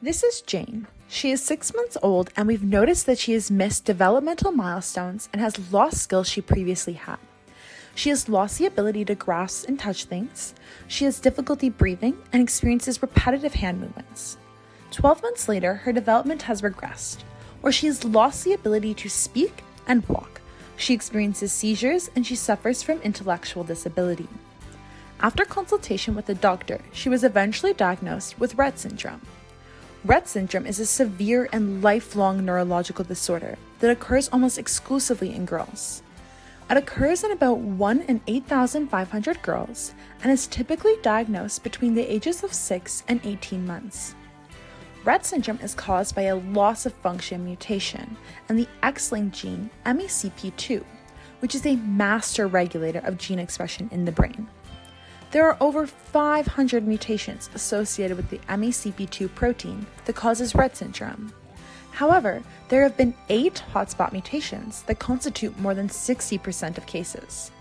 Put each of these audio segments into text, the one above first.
This is Jane. She is 6 months old, and we've noticed that she has missed developmental milestones and has lost skills she previously had. She has lost the ability to grasp and touch things. She has difficulty breathing and experiences repetitive hand movements. 12 months later, her development has regressed, where she has lost the ability to speak and walk. She experiences seizures and she suffers from intellectual disability. After consultation with a doctor, she was eventually diagnosed with Rett Syndrome. Rett syndrome is a severe and lifelong neurological disorder that occurs almost exclusively in girls. It occurs in about 1 in 8,500 girls and is typically diagnosed between the ages of 6 and 18 months. Rett syndrome is caused by a loss of function mutation in the X-linked gene MECP2, which is a master regulator of gene expression in the brain. There are over 500 mutations associated with the MECP2 protein that causes Rett syndrome. However, there have been 8 hotspot mutations that constitute more than 60% of cases.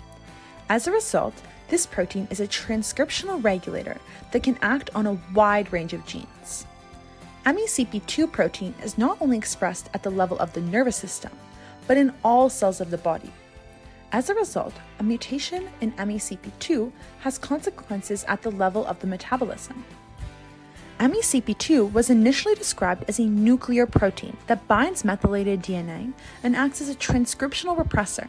As a result, this protein is a transcriptional regulator that can act on a wide range of genes. MECP2 protein is not only expressed at the level of the nervous system, but in all cells of the body. As a result, a mutation in MECP2 has consequences at the level of the metabolism. MECP2 was initially described as a nuclear protein that binds methylated DNA and acts as a transcriptional repressor.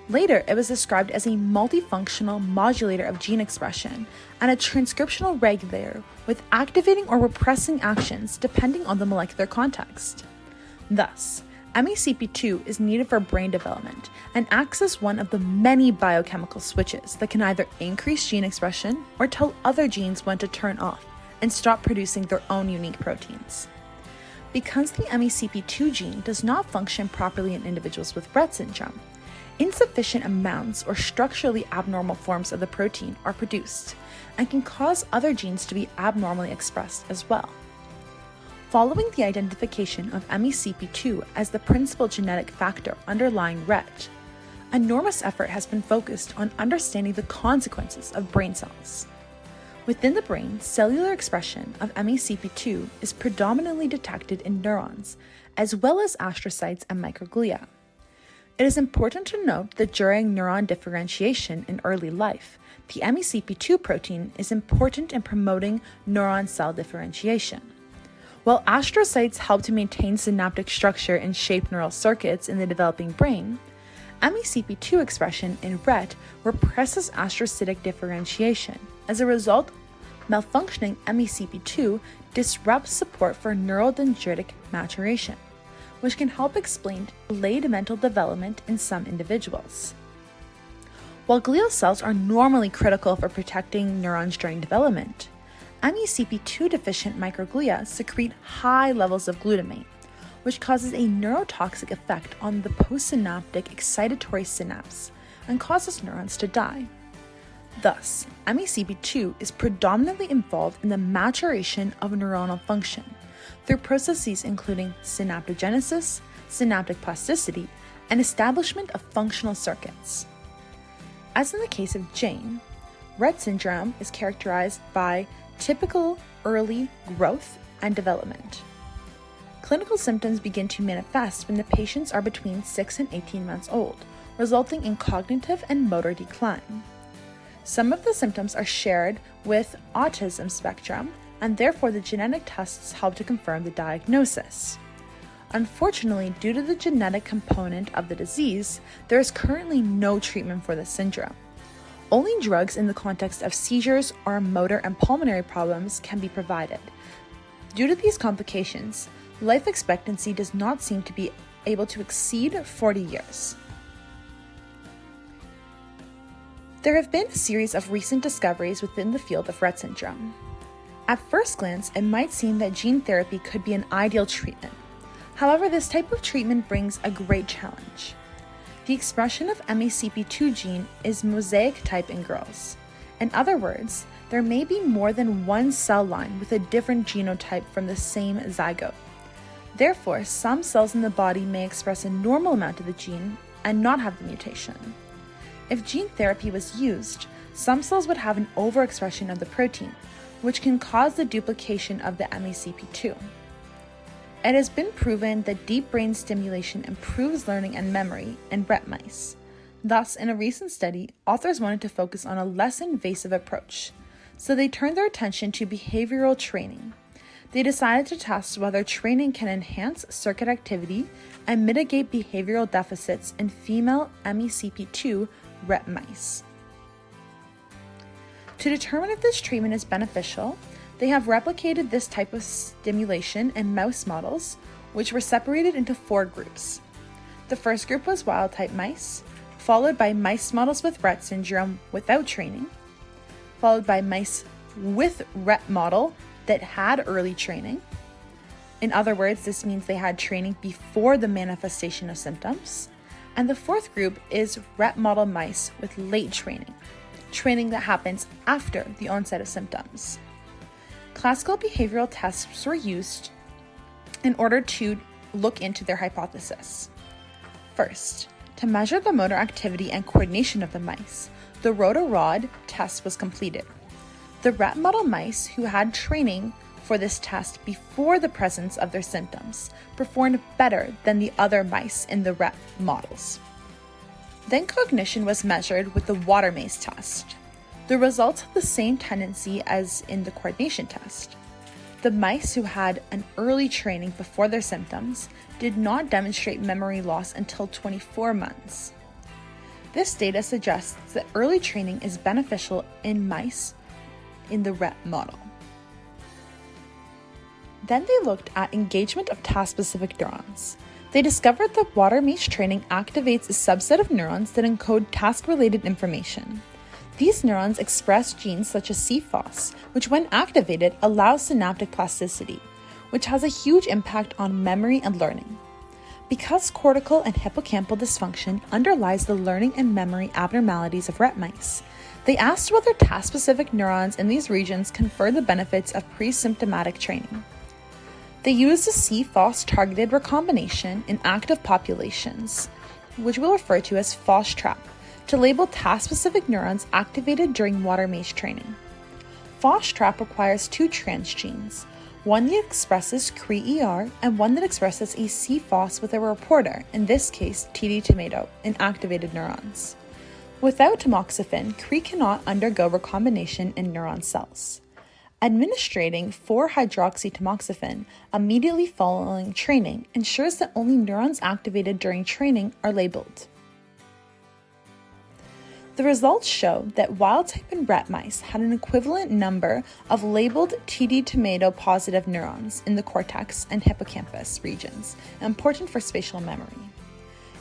Later, it was described as a multifunctional modulator of gene expression and a transcriptional regulator with activating or repressing actions depending on the molecular context. Thus, MECP2 is needed for brain development and acts as one of the many biochemical switches that can either increase gene expression or tell other genes when to turn off and stop producing their own unique proteins. Because the MECP2 gene does not function properly in individuals with Rett syndrome, insufficient amounts or structurally abnormal forms of the protein are produced and can cause other genes to be abnormally expressed as well. Following the identification of MECP2 as the principal genetic factor underlying Rett, enormous effort has been focused on understanding the consequences of brain cells. Within the brain, cellular expression of MECP2 is predominantly detected in neurons, as well as astrocytes and microglia. It is important to note that during neuron differentiation in early life, the MECP2 protein is important in promoting neuron cell differentiation. While astrocytes help to maintain synaptic structure and shape neural circuits in the developing brain, MECP2 expression in Rett represses astrocytic differentiation. As a result, malfunctioning MECP2 disrupts support for neurodendritic maturation, which can help explain delayed mental development in some individuals. While glial cells are normally critical for protecting neurons during development, MECP2 deficient microglia secrete high levels of glutamate, which causes a neurotoxic effect on the postsynaptic excitatory synapse and causes neurons to die. Thus, MECP2 is predominantly involved in the maturation of neuronal function through processes including synaptogenesis, synaptic plasticity, and establishment of functional circuits. As in the case of Jane, Rett syndrome is characterized by typical early growth and development. Clinical symptoms begin to manifest when the patients are between 6 and 18 months old, resulting in cognitive and motor decline. Some of the symptoms are shared with autism spectrum, and therefore the genetic tests help to confirm the diagnosis. Unfortunately, due to the genetic component of the disease, there is currently no treatment for this syndrome. Only drugs in the context of seizures or motor and pulmonary problems can be provided. Due to these complications, life expectancy does not seem to be able to exceed 40 years. There have been a series of recent discoveries within the field of Rett syndrome. At first glance, it might seem that gene therapy could be an ideal treatment. However, this type of treatment brings a great challenge. The expression of MECP2 gene is mosaic type in girls. In other words, there may be more than one cell line with a different genotype from the same zygote. Therefore, some cells in the body may express a normal amount of the gene and not have the mutation. If gene therapy was used, some cells would have an overexpression of the protein, which can cause the duplication of the MECP2. It has been proven that deep brain stimulation improves learning and memory in Rett mice. Thus, in a recent study, authors wanted to focus on a less invasive approach, so they turned their attention to behavioral training. They decided to test whether training can enhance circuit activity and mitigate behavioral deficits in female MECP2 Rett mice. To determine if this treatment is beneficial, they have replicated this type of stimulation in mouse models, which were separated into 4 groups. The first group was wild-type mice, followed by mice models with Rett syndrome without training, followed by mice with Rett model that had early training. In other words, this means they had training before the manifestation of symptoms. And the fourth group is Rett model mice with late training that happens after the onset of symptoms. Classical behavioral tests were used in order to look into their hypothesis. First, to measure the motor activity and coordination of the mice, the rotor-rod test was completed. The Rett model mice who had training for this test before the presence of their symptoms performed better than the other mice in the Rett models. Then cognition was measured with the water maze test. The results had the same tendency as in the coordination test. The mice who had an early training before their symptoms did not demonstrate memory loss until 24 months. This data suggests that early training is beneficial in mice in the Rett model. Then they looked at engagement of task-specific neurons. They discovered that water maze training activates a subset of neurons that encode task-related information. These neurons express genes such as CFOS, which when activated allows synaptic plasticity, which has a huge impact on memory and learning. Because cortical and hippocampal dysfunction underlies the learning and memory abnormalities of Rett mice, they asked whether task-specific neurons in these regions confer the benefits of pre-symptomatic training. They used a CFOS-targeted recombination in active populations, which we'll refer to as FOS trap, to label task-specific neurons activated during water maze training. FOS trap requires 2 transgenes, one that expresses CRE-ER and one that expresses a CFOS with a reporter, in this case TD tomato, in activated neurons. Without tamoxifen, CRE cannot undergo recombination in neuron cells. Administrating 4-hydroxytamoxifen immediately following training ensures that only neurons activated during training are labeled. The results show that wild-type and Rett mice had an equivalent number of labeled TD tomato positive neurons in the cortex and hippocampus regions, important for spatial memory.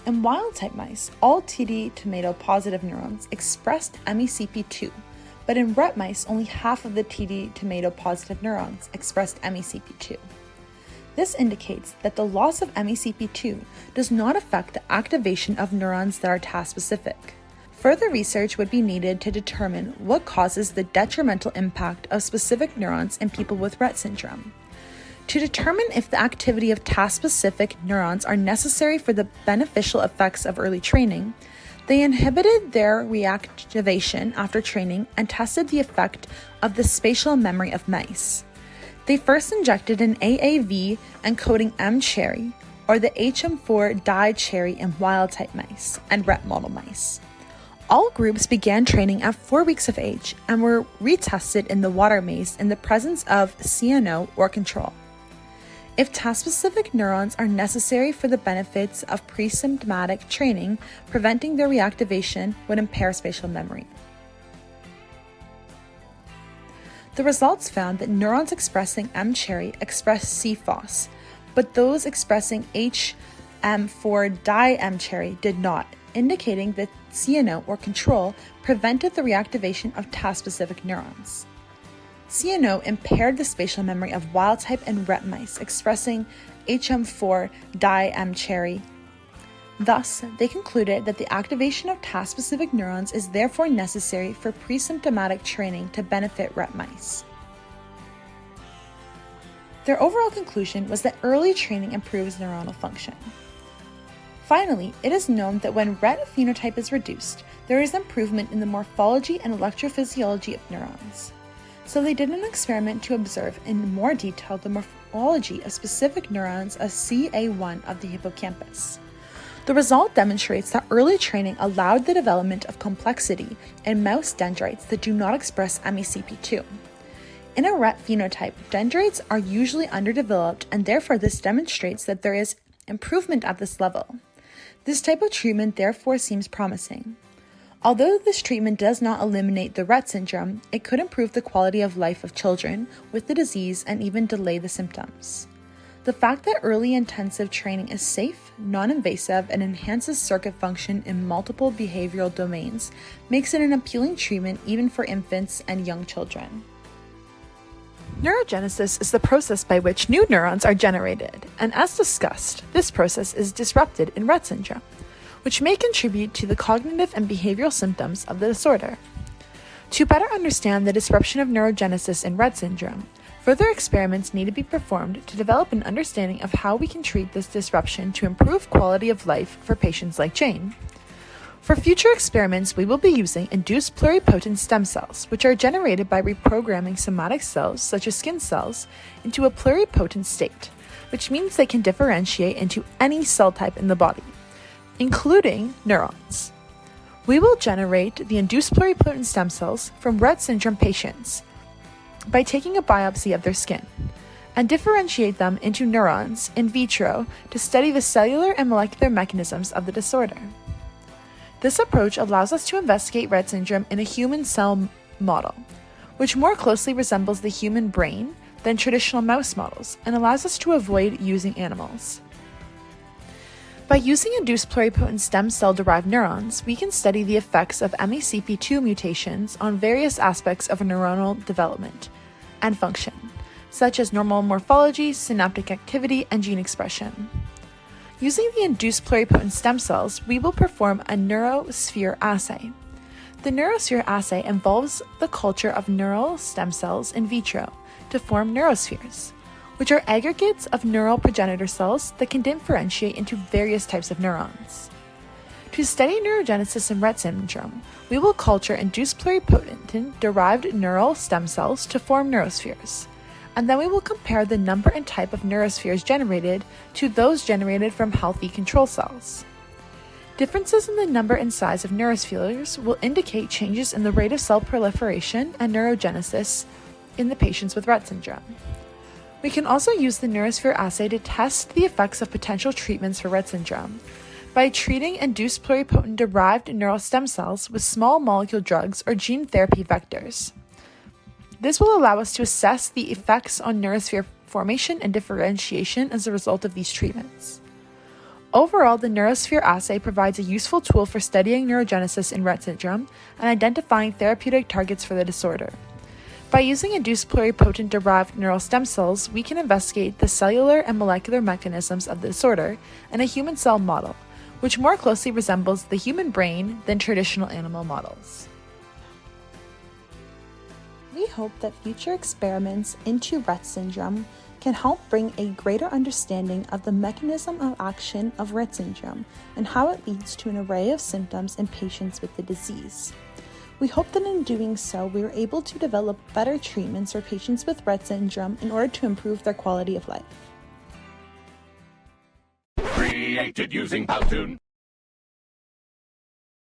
In wild-type mice, all TD tomato positive neurons expressed MECP2, but in Rett mice, only half of the TD tomato positive neurons expressed MECP2. This indicates that the loss of MECP2 does not affect the activation of neurons that are task-specific. Further research would be needed to determine what causes the detrimental impact of specific neurons in people with Rett syndrome. To determine if the activity of task-specific neurons are necessary for the beneficial effects of early training, they inhibited their reactivation after training and tested the effect of the spatial memory of mice. They first injected an AAV encoding M-cherry, or the HM4 dye cherry in wild-type mice and Rett model mice. All groups began training at 4 weeks of age and were retested in the water maze in the presence of CNO or control. If task-specific neurons are necessary for the benefits of pre-symptomatic training, preventing their reactivation would impair spatial memory. The results found that neurons expressing M-cherry expressed CFOS, but those expressing HM4 dye M-cherry did not, indicating that CNO or control prevented the reactivation of task-specific neurons. CNO impaired the spatial memory of wild-type and Rett mice expressing HM4 dye M-cherry. Thus, they concluded that the activation of task-specific neurons is therefore necessary for pre-symptomatic training to benefit Rett mice. Their overall conclusion was that early training improves neuronal function. Finally, it is known that when Rett phenotype is reduced, there is improvement in the morphology and electrophysiology of neurons. So they did an experiment to observe in more detail the morphology of specific neurons of CA1 of the hippocampus. The result demonstrates that early training allowed the development of complexity in mouse dendrites that do not express MECP2. In a Rett phenotype, dendrites are usually underdeveloped, and therefore this demonstrates that there is improvement at this level. This type of treatment therefore seems promising. Although this treatment does not eliminate the Rett syndrome, it could improve the quality of life of children with the disease and even delay the symptoms. The fact that early intensive training is safe, non-invasive, and enhances circuit function in multiple behavioral domains makes it an appealing treatment even for infants and young children. Neurogenesis is the process by which new neurons are generated, and as discussed, this process is disrupted in Rett syndrome, which may contribute to the cognitive and behavioral symptoms of the disorder. To better understand the disruption of neurogenesis in Rett syndrome, further experiments need to be performed to develop an understanding of how we can treat this disruption to improve quality of life for patients like Jane. For future experiments, we will be using induced pluripotent stem cells, which are generated by reprogramming somatic cells, such as skin cells, into a pluripotent state, which means they can differentiate into any cell type in the body, including neurons. We will generate the induced pluripotent stem cells from Rett syndrome patients by taking a biopsy of their skin and differentiate them into neurons in vitro to study the cellular and molecular mechanisms of the disorder. This approach allows us to investigate Rett syndrome in a human cell model, which more closely resembles the human brain than traditional mouse models and allows us to avoid using animals. By using induced pluripotent stem cell-derived neurons, we can study the effects of MECP2 mutations on various aspects of neuronal development and function, such as normal morphology, synaptic activity, and gene expression. Using the induced pluripotent stem cells, we will perform a neurosphere assay. The neurosphere assay involves the culture of neural stem cells in vitro to form neurospheres, which are aggregates of neural progenitor cells that can differentiate into various types of neurons. To study neurogenesis in Rett syndrome, we will culture induced pluripotent-derived neural stem cells to form neurospheres, and then we will compare the number and type of neurospheres generated to those generated from healthy control cells. Differences in the number and size of neurospheres will indicate changes in the rate of cell proliferation and neurogenesis in the patients with Rett syndrome. We can also use the neurosphere assay to test the effects of potential treatments for Rett syndrome by treating induced pluripotent-derived neural stem cells with small molecule drugs or gene therapy vectors. This will allow us to assess the effects on neurosphere formation and differentiation as a result of these treatments. Overall, the neurosphere assay provides a useful tool for studying neurogenesis in Rett syndrome and identifying therapeutic targets for the disorder. By using induced pluripotent-derived neural stem cells, we can investigate the cellular and molecular mechanisms of the disorder in a human cell model, which more closely resembles the human brain than traditional animal models. We hope that future experiments into Rett syndrome can help bring a greater understanding of the mechanism of action of Rett syndrome and how it leads to an array of symptoms in patients with the disease. We hope that in doing so, we are able to develop better treatments for patients with Rett syndrome in order to improve their quality of life. Created using Powtoon.